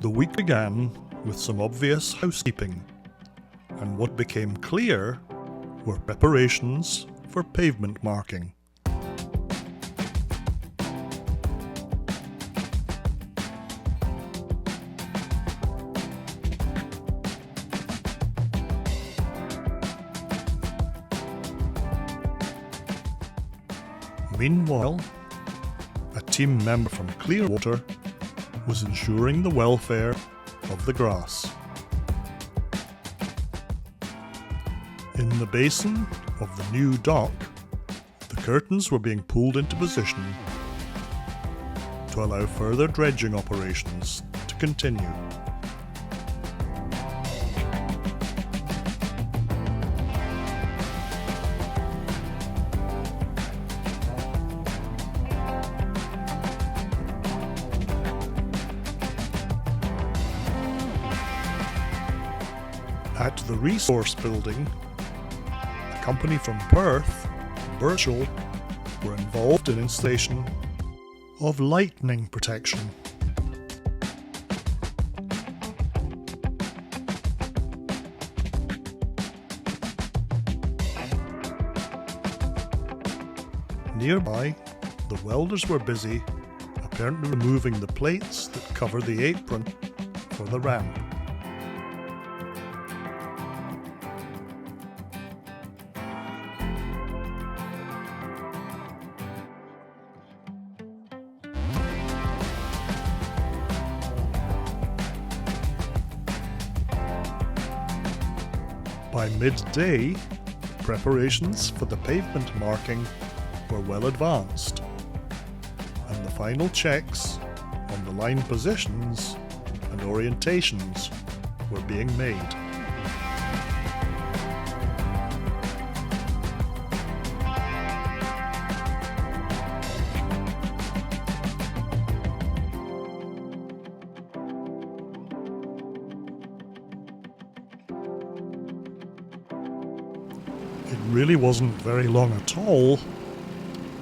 The week began with some obvious housekeeping, and what became clear were preparations for pavement marking. Meanwhile, a team member from Clearwater was ensuring the welfare of the grass. In the basin of the new dock, the curtains were being pulled into position to allow further dredging operations to continue. At the resource building, a company from Perth, Birchall, were involved in installation of lightning protection. Nearby, the welders were busy, apparently removing the plates that cover the apron for the ramp. By midday, preparations for the pavement marking were well advanced, and the final checks on the line positions and orientations were being made. It really wasn't very long at all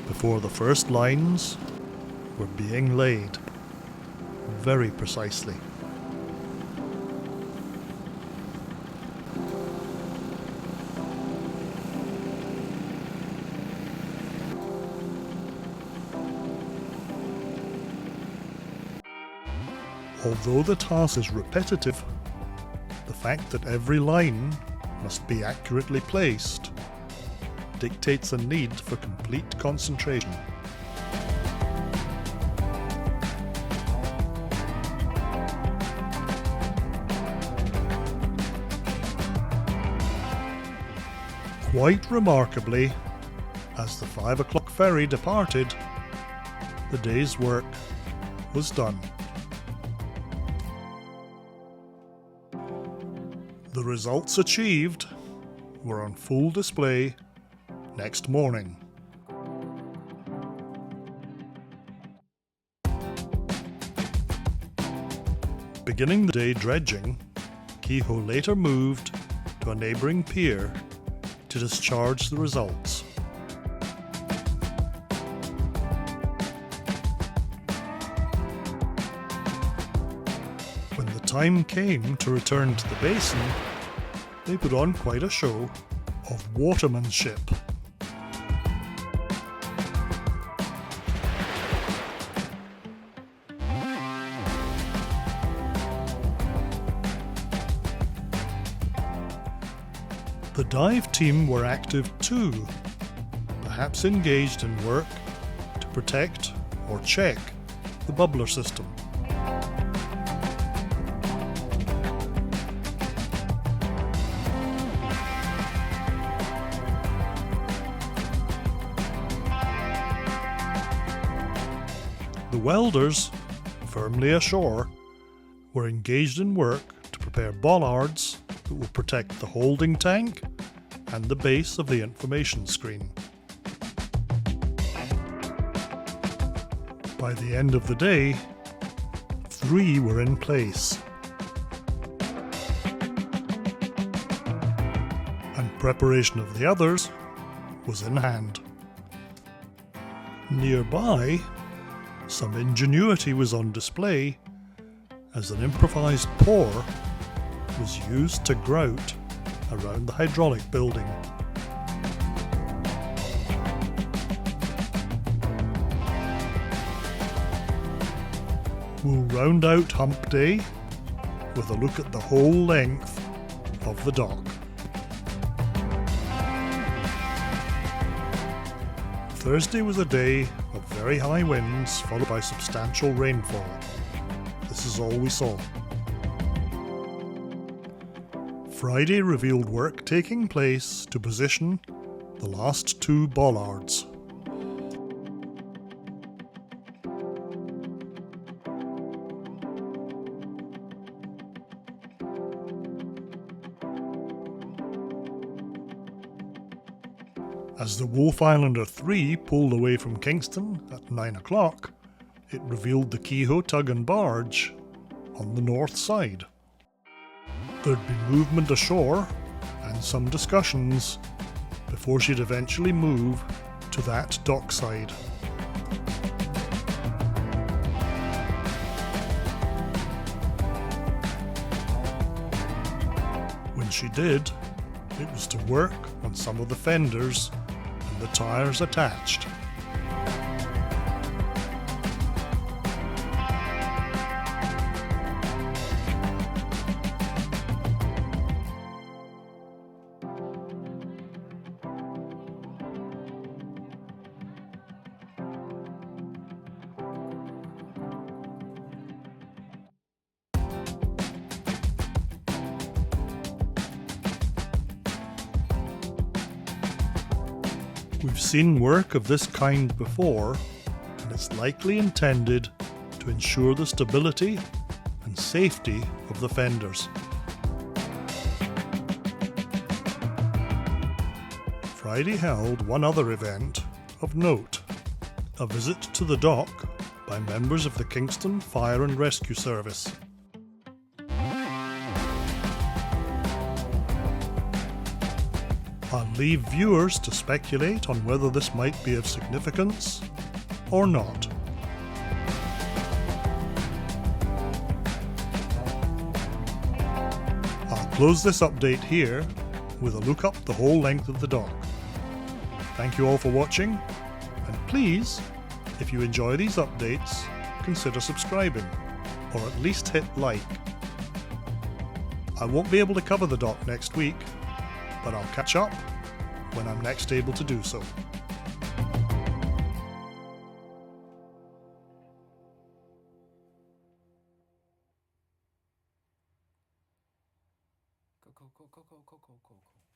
before the first lines were being laid, very precisely. Although the task is repetitive, the fact that every line must be accurately placed dictates a need for complete concentration. Quite remarkably, as the 5 o'clock ferry departed, the day's work was done. The results achieved were on full display next morning. Beginning the day dredging, Kehoe later moved to a neighbouring pier to discharge the results. When the time came to return to the basin, they put on quite a show of watermanship. The dive team were active too, perhaps engaged in work to protect or check the bubbler system. The welders, firmly ashore, were engaged in work to prepare bollards that will protect the holding tank and the base of the information screen. By the end of the day, 3 were in place, and preparation of the others was in hand. Nearby, some ingenuity was on display as an improvised pour was used to grout around the hydraulic building. We'll round out hump day with a look at the whole length of the dock. Thursday was a day of very high winds followed by substantial rainfall. This is all we saw. Friday revealed work taking place to position the last two bollards. As the Wolf Islander 3 pulled away from Kingston at 9 o'clock, it revealed the Kehoe tug and barge on the north side. There'd be movement ashore and some discussions before she'd eventually move to that dockside. When she did, it was to work on some of the fenders and the tyres attached. We've seen work of this kind before, and it's likely intended to ensure the stability and safety of the fenders. Friday held one other event of note, a visit to the dock by members of the Kingston Fire and Rescue Service. I'll leave viewers to speculate on whether this might be of significance or not. I'll close this update here with a look up the whole length of the dock. Thank you all for watching, and please, if you enjoy these updates, consider subscribing, or at least hit like. I won't be able to cover the dock next week, but I'll catch up when I'm next able to do so. Go.